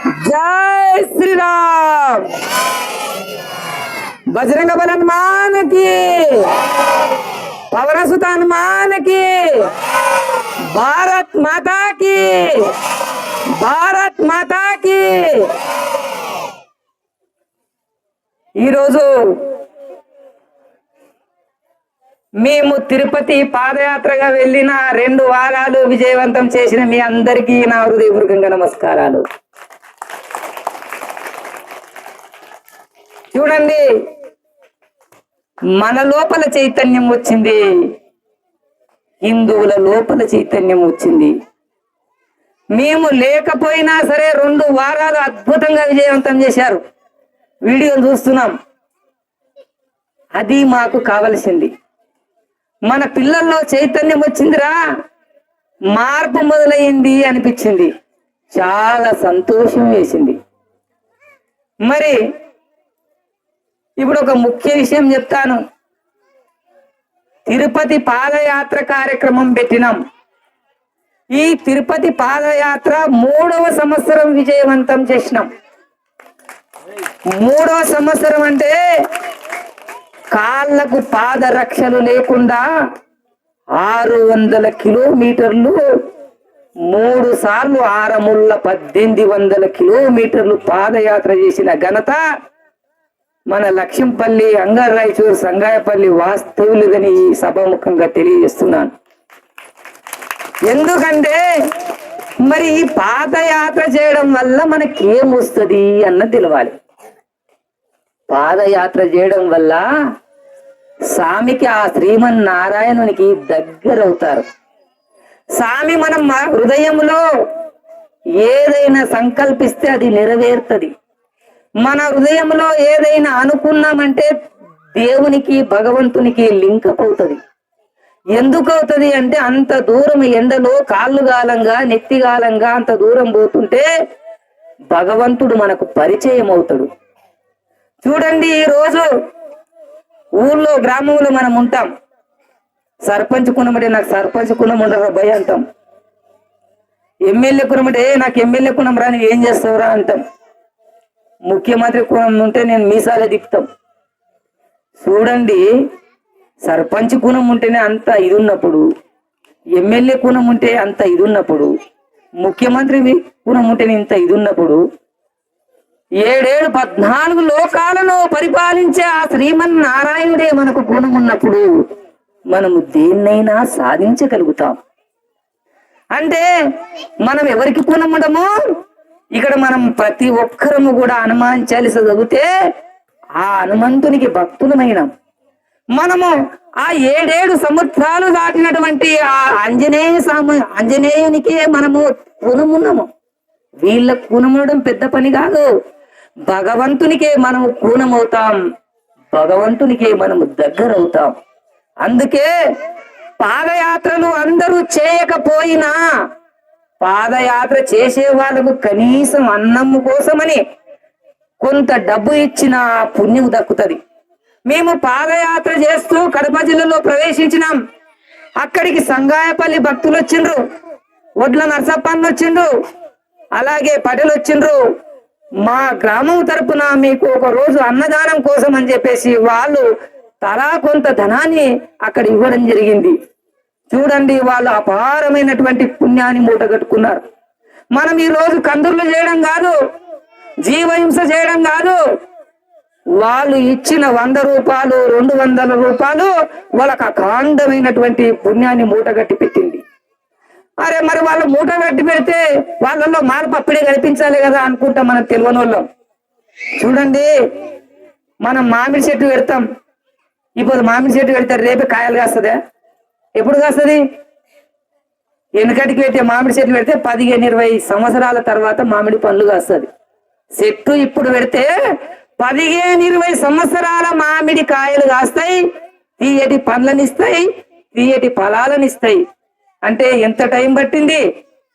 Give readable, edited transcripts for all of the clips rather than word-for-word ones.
जय श्री राम। बजरंग बल हनुमान की, पवन सुत हनुमान की, भारत माता की, भारत माता की। ఈ రోజు మేము తిరుపతి పాదయాత్రగా వెళ్ళిన 2 వారాలు విజయవంతం చేసిన మీ అందరికీ నా హృదయపూర్వకంగా నమస్కారాలు. చూడండి, మన లోపల చైతన్యం వచ్చింది, హిందువుల లోపల చైతన్యం వచ్చింది. మేము లేకపోయినా సరే 2 వారాలు అద్భుతంగా విజయవంతం చేశారు. వీడియోలు చూస్తున్నాం. అది మాకు కావలసింది. మన పిల్లల్లో చైతన్యం వచ్చిందిరా, మార్పు మొదలైంది అనిపించింది. చాలా సంతోషం వేసింది. మరి ఇప్పుడు ఒక ముఖ్య విషయం చెప్తాను. తిరుపతి పాదయాత్ర కార్యక్రమం పెట్టినాం. ఈ తిరుపతి పాదయాత్ర 3వ సంవత్సరం విజయవంతం చేసినాం. 3వ సంవత్సరం అంటే కాళ్ళకు పాదరక్షలు లేకుండా 600 కిలోమీటర్లు 3 సార్లు ఆరముళ్ళ 1800 కిలోమీటర్లు పాదయాత్ర చేసిన ఘనత మన లక్ష్యంపల్లి, అంగరాయచూరు, సంగాయపల్లి వాస్తవులుదని ఈ సభాముఖంగా తెలియజేస్తున్నాను. ఎందుకంటే మరి ఈ పాదయాత్ర చేయడం వల్ల మనకి ఏమొస్తుంది అన్న తెలవాలి. పాదయాత్ర చేయడం వల్ల స్వామికి, ఆ శ్రీమన్నారాయణునికి దగ్గరవుతారు. స్వామి మనం హృదయంలో ఏదైనా సంకల్పిస్తే అది నెరవేరుతుంది. మన హృదయంలో ఏదైనా అనుకున్నామంటే దేవునికి, భగవంతునికి లింకప్ అవుతుంది. ఎందుకు అవుతుంది అంటే అంత దూరం ఎండలో కాళ్ళు గాలంగా, నెత్తి గాలంగా అంత దూరం పోతుంటే భగవంతుడు మనకు పరిచయం అవుతాడు. చూడండి, ఈ రోజు ఊళ్ళో, గ్రామంలో మనం ఉంటాం. సర్పంచ్ కుణమంటే నాకు సర్పంచ్ కుణం ఉండరా భయ అంటాం. ఎమ్మెల్యే కుణమంటే నాకు ఎమ్మెల్యే కుణం రా, నువ్వు ఏం చేస్తావురా అంటాం. ముఖ్యమంత్రి కుణం ఉంటే నేను మీసాలే దిప్పుతాం. చూడండి, సర్పంచ్ కుణం ఉంటేనే అంత ఇది ఉన్నప్పుడు, ఎమ్మెల్యే కుణం ఉంటే అంత ఇది ఉన్నప్పుడు, ముఖ్యమంత్రి కుణం ఉంటేనే ఇంత ఇది ఉన్నప్పుడు, 14 లోకాలను పరిపాలించే ఆ శ్రీమన్నారాయణుడే మనకు గుణం ఉన్నప్పుడు మనము దేన్నైనా సాధించగలుగుతాం. అంటే మనం ఎవరికి గుణం ఉండము. ఇక్కడ మనం ప్రతి ఒక్కరము కూడా హనుమాన్ చాలీస చదివితే ఆ హనుమంతునికి భక్తులమైనాం. మనము ఆ 7 సంవత్సరాలు దాటినటువంటి ఆ ఆంజనేయునికే మనము గుణమున్నాము. వీళ్ళ గుణముండడం పెద్ద పని కాదు. భగవంతునికే మనము పూర్ణమవుతాం, భగవంతునికే మనము దగ్గరవుతాం. అందుకే పాదయాత్రలు అందరూ చేయకపోయినా పాదయాత్ర చేసే వాళ్ళకు కనీసం అన్నము కోసమని కొంత డబ్బు ఇచ్చిన పుణ్యం దక్కుతుంది. మేము పాదయాత్ర చేస్తూ కడప జిల్లాలో ప్రవేశించినాం. అక్కడికి సంగాయపల్లి భక్తులు వచ్చిండ్రు, వడ్ల నరసప్పన్న వచ్చిండ్రు, అలాగే పటేల్ వచ్చిండ్రు. మా గ్రామం తరపున మీకు ఒక రోజు అన్నదానం కోసం అని చెప్పేసి వాళ్ళు తలా కొంత ధనాన్ని అక్కడ ఇవ్వడం జరిగింది. చూడండి, వాళ్ళు అపారమైనటువంటి పుణ్యాన్ని మూటగట్టుకున్నారు. మనం ఈ రోజు కందుర్లు చేయడం కాదు, జీవహింస చేయడం కాదు. వాళ్ళు ఇచ్చిన 100 రూపాయలు, 200 రూపాయలు వాళ్ళకు అఖండమైనటువంటి పుణ్యాన్ని మూటగట్టి పెట్టింది. అరే మరి వాళ్ళు మూట కట్టి పెడితే వాళ్ళలో మార్పు అప్పుడే కనిపించాలి కదా అనుకుంటాం మనం తెలియని వాళ్ళం. చూడండి, మనం మామిడి చెట్టు పెడతాం. ఇప్పుడు మామిడి చెట్టు పెడతారు, రేపే కాయలు కాస్తుందా? ఎప్పుడు కాస్తుంది? వెనుకటికి పెట్టే మామిడి చెట్టు పెడితే 15-20 సంవత్సరాల తర్వాత మామిడి పండ్లు కాస్తుంది. చెట్టు ఇప్పుడు పెడితే 15-20 సంవత్సరాల మామిడి కాయలు కాస్తాయి, తీయటి పండ్లనిస్తాయి, తీయటి ఫలాలను ఇస్తాయి. అంటే ఎంత టైం పట్టింది?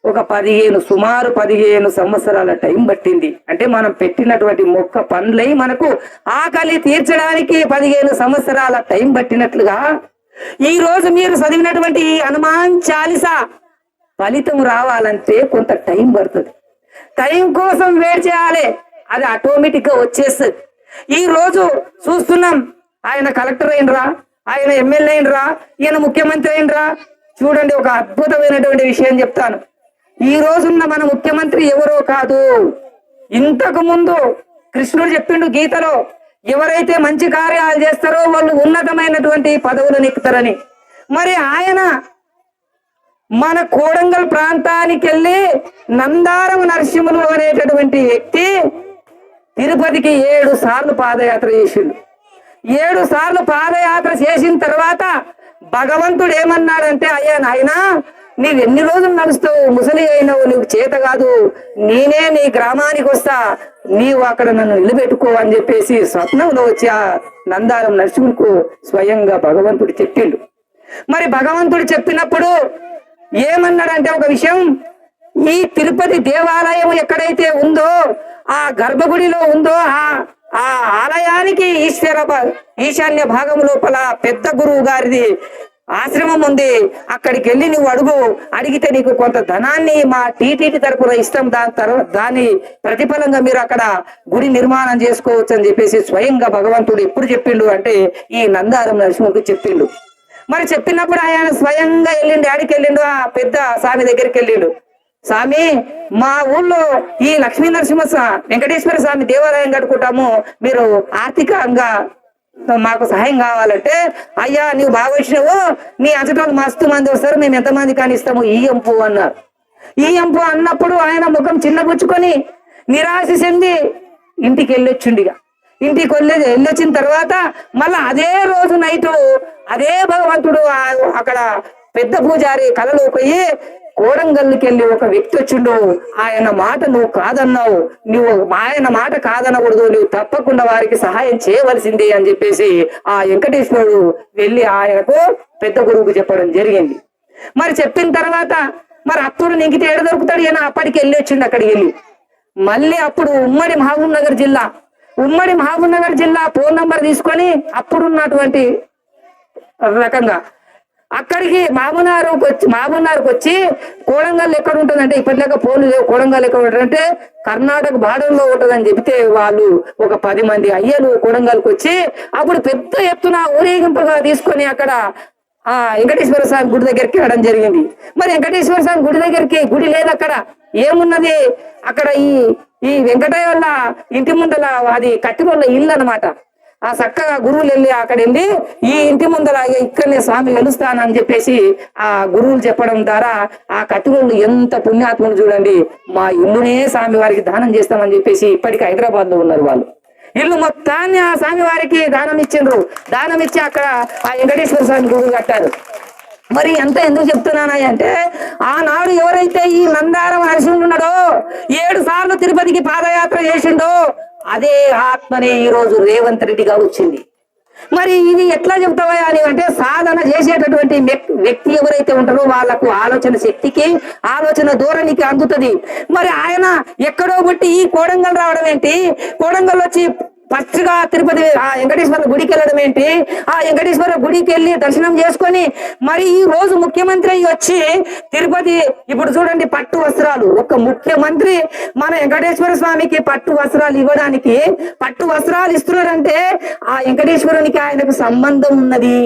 ఒక 15, సుమారు 15 సంవత్సరాల టైం పట్టింది. అంటే మనం పెట్టినటువంటి మొక్క పండ్లై మనకు ఆకలి తీర్చడానికి 15 సంవత్సరాల టైం పట్టినట్లుగా ఈ రోజు మీరు చదివినటువంటి హనుమాన్ చాలీసా ఫలితం రావాలంటే కొంత టైం పడుతుంది. టైం కోసం వెయిట్ చేయాలి, అది ఆటోమేటిక్ గా వచ్చేస్తుంది. ఈ రోజు చూస్తున్నాం, ఆయన కలెక్టర్ అయినరా, ఆయన ఎమ్మెల్యే అయినరా, ఈయన ముఖ్యమంత్రి అయినరా. చూడండి, ఒక అద్భుతమైనటువంటి విషయం చెప్తాను. ఈ రోజున్న మన ముఖ్యమంత్రి ఎవరో కాదు, ఇంతకు ముందు కృష్ణుడు చెప్పిండు గీతలో, ఎవరైతే మంచి కార్యాలు చేస్తారో వాళ్ళు ఉన్నతమైనటువంటి పదవులను ఎక్కుతారని. మరి ఆయన మన కోడంగల్ ప్రాంతానికి వెళ్ళి నందారం నరసింహులు అనేటటువంటి వ్యక్తి తిరుపతికి 7 సార్లు పాదయాత్ర చేసిండు. 7 సార్లు పాదయాత్ర చేసిన తర్వాత భగవంతుడు ఏమన్నాడంటే, అయ్యా నాయనా, నీవు ఎన్ని రోజులు నడుస్తావు, ముసలి అయినావు, నీకు చేత కాదు, నేనే నీ గ్రామానికి వస్తా, నీవు అక్కడ నన్ను నిలబెట్టుకో అని చెప్పేసి స్వప్నంలో వచ్చి ఆ నందారం నరసింహులకు స్వయంగా భగవంతుడు చెప్పిండు. మరి భగవంతుడు చెప్పినప్పుడు ఏమన్నాడంటే, ఒక విషయం, ఈ తిరుపతి దేవాలయం ఎక్కడైతే ఉందో, ఆ గర్భగుడిలో ఉందో, ఆ ఆలయానికి ఈశాన్య భాగం లోపల పెద్ద గురువు గారిది ఆశ్రమం ఉంది. అక్కడికి వెళ్ళి నువ్వు అడిగితే నీకు కొంత ధనాన్ని మా టీటీడీ తరపున ఇస్తాం, దాని ప్రతిఫలంగా మీరు అక్కడ గుడి నిర్మాణం చేసుకోవచ్చు అని చెప్పేసి స్వయంగా భగవంతుడు ఎప్పుడు చెప్పిండు అంటే ఈ నందారం నరసింహుడికి చెప్పిండు. మరి చెప్పినప్పుడు ఆయన స్వయంగా వెళ్ళిండు. ఆడికి వెళ్ళిండు, ఆ పెద్ద స్వామి దగ్గరికి వెళ్ళిండు. స్వామి, మా ఊళ్ళో ఈ లక్ష్మీ నరసింహ వెంకటేశ్వర స్వామి దేవాలయం కట్టుకుంటాము, మీరు ఆర్థికంగా మాకు సహాయం కావాలంటే, అయ్యా నీవు బాగా వచ్చినావు, నీ అంచటాలు మస్తు మంది వస్తారు, మేము ఎంతమంది కానీ ఇస్తాము, ఈ ఎంపు అన్నారు. ఈ ఎంపు అన్నప్పుడు ఆయన ముఖం చిన్నపుచ్చుకొని నిరాశ చెంది ఇంటికి వెళ్ళొచ్చుండిగా. ఇంటికి వెళ్ళొచ్చిన తర్వాత మళ్ళా అదే రోజు నైటు అదే భగవంతుడు అక్కడ పెద్ద పూజారి కలలో పోయి, కోడంగల్కి వెళ్ళి ఒక వ్యక్తి వచ్చిండు, ఆయన మాట నువ్వు కాదన్నావు, నువ్వు ఆయన మాట కాదనకూడదు, నువ్వు తప్పకుండా వారికి సహాయం చేయవలసిందే అని చెప్పేసి ఆ వెంకటేశ్వరుడు వెళ్ళి ఆయనకు పెద్ద గురువుకు చెప్పడం జరిగింది. మరి చెప్పిన తర్వాత మరి అప్పుడు నీకు ఏడ దొరుకుతాడు, ఈయన అప్పటికి వెళ్ళి వచ్చిండు. అక్కడికి వెళ్ళి మళ్ళీ అప్పుడు ఉమ్మడి మహబూబ్ నగర్ జిల్లా ఫోన్ నంబర్ తీసుకొని అప్పుడున్నటువంటి రకంగా అక్కడికి మహబూబ్నగర్కి వచ్చి, కోడంగల్ ఎక్కడ ఉంటుందంటే ఇప్పటిలాగా ఫోన్లు లేవు, కోడంగల్ ఎక్కడ ఉంటుందంటే కర్ణాటక బార్డర్లో ఉంటుందని చెబితే వాళ్ళు ఒక 10 మంది అయ్యలు కోడంగల్కి వచ్చి అప్పుడు పెద్ద ఎత్తున ఊరేగింపుగా తీసుకొని అక్కడ ఆ వెంకటేశ్వర స్వామి గుడి దగ్గరికి వెళ్ళడం జరిగింది. మరి వెంకటేశ్వర స్వామి గుడి దగ్గరికి గుడి లేదు, అక్కడ ఏమున్నది, అక్కడ ఈ వెంకటయ్య వల్ల ఇంటి ముందల అది కట్టిన ఇల్లు అనమాట. ఆ చక్కగా గురువులు వెళ్ళి అక్కడ వెళ్ళి ఈ ఇంటి ముందర ఇక్కడనే స్వామి వెలుస్తానని చెప్పేసి ఆ గురువులు చెప్పడం ద్వారా ఆ కట్టుకోళ్ళు ఎంత పుణ్యాత్మలు చూడండి, మా ఇల్లునే స్వామి వారికి దానం చేస్తామని చెప్పేసి ఇప్పటికీ హైదరాబాద్ లో ఉన్నారు. వాళ్ళు ఇల్లు మొత్తాన్ని ఆ స్వామి వారికి దానం ఇచ్చిండ్రు. దానం ఇచ్చి అక్కడ ఆ వెంకటేశ్వర స్వామి గురువు కట్టారు. మరి ఎంత ఎందుకు చెప్తున్నానా అంటే, ఆనాడు ఎవరైతే ఈ నందారం నరసింహుడు ఉన్నాడో, 7 సార్లు తిరుపతికి పాదయాత్ర చేసిండో, అదే ఆత్మనే ఈ రోజు రేవంత్ రెడ్డిగా వచ్చింది. మరి ఇది ఎట్లా చెప్తావా అని అంటే, సాధన చేసేటటువంటి వ్యక్తి ఎవరైతే ఉంటారో వాళ్ళకు ఆలోచన శక్తికి, ఆలోచన ధోరణికి అందుతుంది. మరి ఆయన ఎక్కడో బట్టి ఈ కోడంగల్ రావడం ఏంటి, కోడంగల్ వచ్చి ఫస్ట్ గా తిరుపతి ఆ వెంకటేశ్వర గుడికి వెళ్ళడం ఏంటి, ఆ వెంకటేశ్వర గుడికి వెళ్ళి దర్శనం చేసుకొని మరి ఈ రోజు ముఖ్యమంత్రి వచ్చి తిరుపతి, ఇప్పుడు చూడండి పట్టు వస్త్రాలు, ఒక ముఖ్యమంత్రి మన వెంకటేశ్వర స్వామికి పట్టు వస్త్రాలు ఇవ్వడానికి, పట్టు వస్త్రాలు ఇస్తున్నారంటే ఆ వెంకటేశ్వరునికి ఆయనకు సంబంధం ఉన్నది,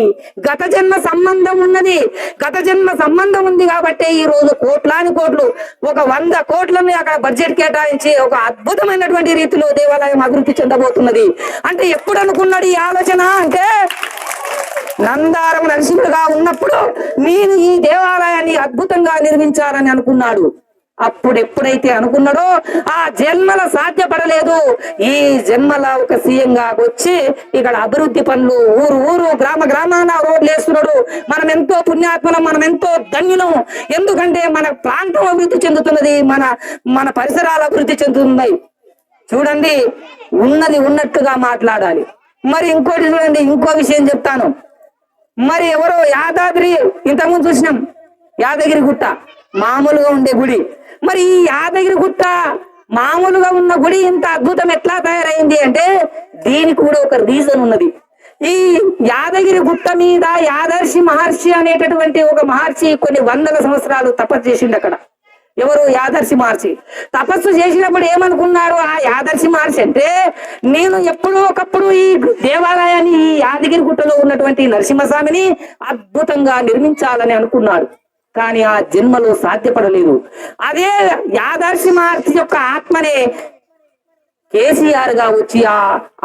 గత జన్మ సంబంధం ఉన్నది. గత జన్మ సంబంధం ఉంది కాబట్టి ఈ రోజు కోట్లాని కోట్లు, ఒక 100 కోట్లని అక్కడ బడ్జెట్ కేటాయించి ఒక అద్భుతమైనటువంటి రీతిలో దేవాలయం అభివృద్ధి చెందబోతున్నది. అంటే ఎప్పుడు అనుకున్నాడు ఈ ఆలోచన అంటే, నందారం నరసింహుడుగా ఉన్నప్పుడు నేను ఈ దేవాలయాన్ని అద్భుతంగా నిర్మించాలని అనుకున్నాడు. అప్పుడు ఎప్పుడైతే అనుకున్నాడో ఆ జన్మల సాధ్యపడలేదు. ఈ జన్మల ఒక సీఎంగా వచ్చి ఇక్కడ అభివృద్ధి పనులు ఊరు గ్రామాన రోడ్లు వేస్తున్నాడు. మనం ఎంతో పుణ్యాత్మలం, మనం ఎంతో ధన్యులం. ఎందుకంటే మన ప్రాంతం అభివృద్ధి చెందుతున్నది, మన పరిసరాలు అభివృద్ధి చెందుతున్నాయి. చూడండి, ఉన్నది ఉన్నట్టుగా మాట్లాడాలి. మరి ఇంకోటి చూడండి, ఇంకో విషయం చెప్తాను. మరి ఎవరో యాదాద్రి ఇంతకుముందు చూసినాం, యాదగిరి గుట్ట మామూలుగా ఉండే గుడి. మరి ఈ యాదగిరి గుట్ట మామూలుగా ఉన్న గుడి ఇంత అద్భుతం ఎట్లా తయారైంది అంటే దీనికి కూడా ఒక రీజన్ ఉన్నది. ఈ యాదగిరి గుట్ట మీద యాదర్శి మహర్షి అనేటటువంటి ఒక మహర్షి కొన్ని 100 సంవత్సరాలు తపస్సు చేసిండు అక్కడ. ఎవరు? యాదర్శి మహర్షి. తపస్సు చేసినప్పుడు ఏమనుకున్నారు ఆ యాదర్శి మహర్షి అంటే, నేను ఎప్పుడో ఒకప్పుడు ఈ దేవాలయాన్ని, ఈ యాదగిరి గుట్టలో ఉన్నటువంటి నరసింహస్వామిని అద్భుతంగా నిర్మించాలని అనుకున్నాడు. కానీ ఆ జన్మలో సాధ్యపడలేదు. అదే యాదర్శి మహర్షి యొక్క ఆత్మనే కేసీఆర్ గా వచ్చి ఆ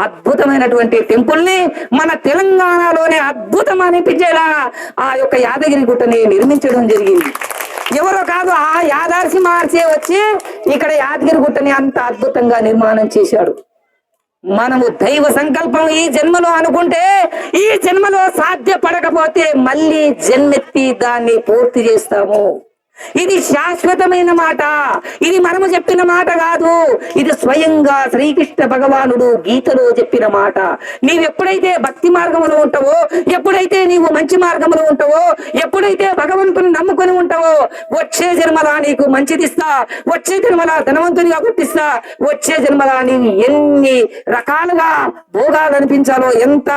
అద్భుతమైనటువంటి టెంపుల్ ని మన తెలంగాణలోనే అద్భుతం అనిపించేలా ఆ యొక్క యాదగిరి గుట్టని నిర్మించడం జరిగింది. ఎవరో కాదు, ఆ యాదర్శి మహర్షి వచ్చి ఇక్కడ యాదగిరి గుట్టని అంత అద్భుతంగా నిర్మాణం చేశాడు. మనము దైవ సంకల్పం ఈ జన్మలో అనుకుంటే, ఈ జన్మలో సాధ్యపడకపోతే మళ్ళీ జన్మెత్తి దాన్ని పూర్తి చేస్తాము. ఇది శాశ్వతమైన మాట. ఇది మనము చెప్పిన మాట కాదు. ఇది స్వయంగా శ్రీకృష్ణ భగవానుడు గీతలో చెప్పిన మాట. నీవెప్పుడైతే భక్తి మార్గంలో ఉంటావో, ఎప్పుడైతే నీవు మంచి మార్గంలో ఉంటావో, ఎప్పుడైతే భగవంతుని నమ్ముకొని ఉంటావో, వచ్చే జన్మలా నీకు మంచిదిస్తా, వచ్చే జన్మలా ధనవంతునిగా గుర్తిస్తా, వచ్చే జన్మలా నీవు ఎన్ని రకాలుగా భోగాలు అనిపించాలో, ఎంత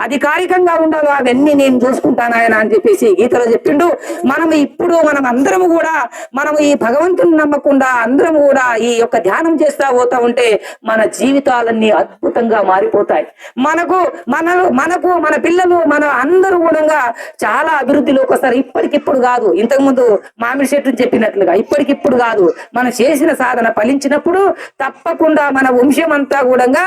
అధికారికంగా ఉండాలో అవన్నీ నేను చూసుకుంటాను ఆయన అని చెప్పేసి గీతలో చెప్పిండు. మనం అందరము కూడా మనము ఈ భగవంతుని నమ్మకుండా అందరము కూడా ఈ యొక్క ధ్యానం చేస్తా పోతా ఉంటే మన జీవితాలన్నీ అద్భుతంగా మారిపోతాయి. మనకు మన పిల్లలు మన అందరూ కూడా చాలా అభివృద్ధిలోకి వస్తారు. ఇప్పటికిప్పుడు కాదు, ఇంతకుముందు మామిడి చెట్టు చెప్పినట్లుగా ఇప్పటికిప్పుడు కాదు, మనం చేసిన సాధన ఫలించినప్పుడు తప్పకుండా మన వంశం అంతా కూడా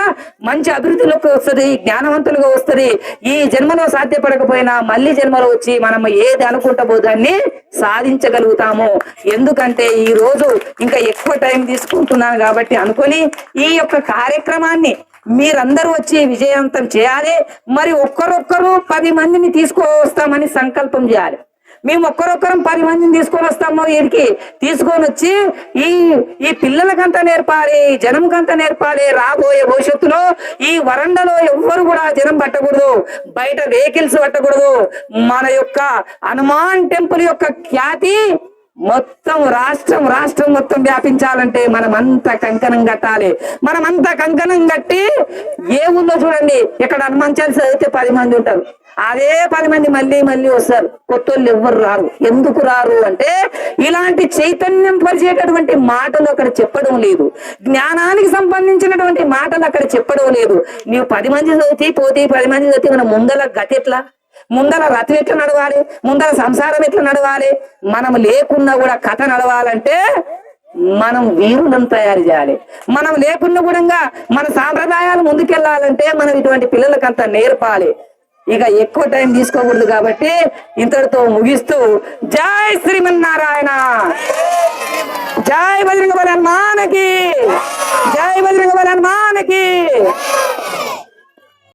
మంచి అభివృద్ధిలోకి వస్తుంది, జ్ఞానవంతులుగా వస్తుంది. ఈ జన్మలో సాధ్యపడకపోయినా మళ్ళీ జన్మలో వచ్చి మనం ఏది అనుకుంటామో దాన్ని సాధించగలుగుతాము. ఎందుకంటే ఈ రోజు ఇంకా ఎక్కువ టైం తీసుకుంటున్నాను కాబట్టి అనుకొని ఈ యొక్క కార్యక్రమాన్ని మీరందరూ వచ్చి విజయవంతం చేయాలి. మరి ఒక్కరొక్కరు 10 మందిని తీసుకొస్తామని సంకల్పం చేయాలి. మేము ఒక్కరొక్కరం 10 మందిని తీసుకొని వస్తాము. వీడికి తీసుకొని వచ్చి ఈ పిల్లలకంతా నేర్పాలి, జనంకంతా నేర్పాలి. రాబోయే భవిష్యత్తులో ఈ వరండాలో ఎవ్వరు కూడా జనం పట్టకూడదు, బయట వెహికల్స్ పట్టకూడదు. మన యొక్క హనుమాన్ టెంపుల్ యొక్క ఖ్యాతి మొత్తం రాష్ట్రం మొత్తం వ్యాపించాలంటే మనమంతా కంకణం కట్టాలి. మనమంతా కంకణం కట్టి ఏ ఊళ్ళో చూడండి, ఇక్కడ హనుమాన్ చాలీసా చదివితే 10 మంది ఉంటారు. అదే 10 మంది మళ్ళీ వస్తారు. కొత్తోళ్ళు ఎవ్వరు రారు. ఎందుకు రారు అంటే ఇలాంటి చైతన్యం పరిచేటటువంటి మాటలు అక్కడ చెప్పడం లేదు, జ్ఞానానికి సంబంధించినటువంటి మాటలు అక్కడ చెప్పడం లేదు. నీవు 10 మంది చదివితే పోతే 10 మంది చదివితే మన ముందల గతి ఎట్లా, ముందర రథం ఎట్లా నడవాలి, ముందర సంసారం ఎట్లా నడవాలి, మనం లేకున్నా కూడా కథ నడవాలంటే మనం వీరులను తయారు చేయాలి. మనం లేకున్నా కూడా మన సాంప్రదాయాలు ముందుకెళ్లాలంటే మనం ఇటువంటి పిల్లలకంతా నేర్పాలి. ఇక ఎక్కువ టైం తీసుకోకూడదు కాబట్టి ఇంతటితో ముగిస్తూ జై శ్రీమన్నారాయణ, జై బజరంగ బలి హనుమాన్కి.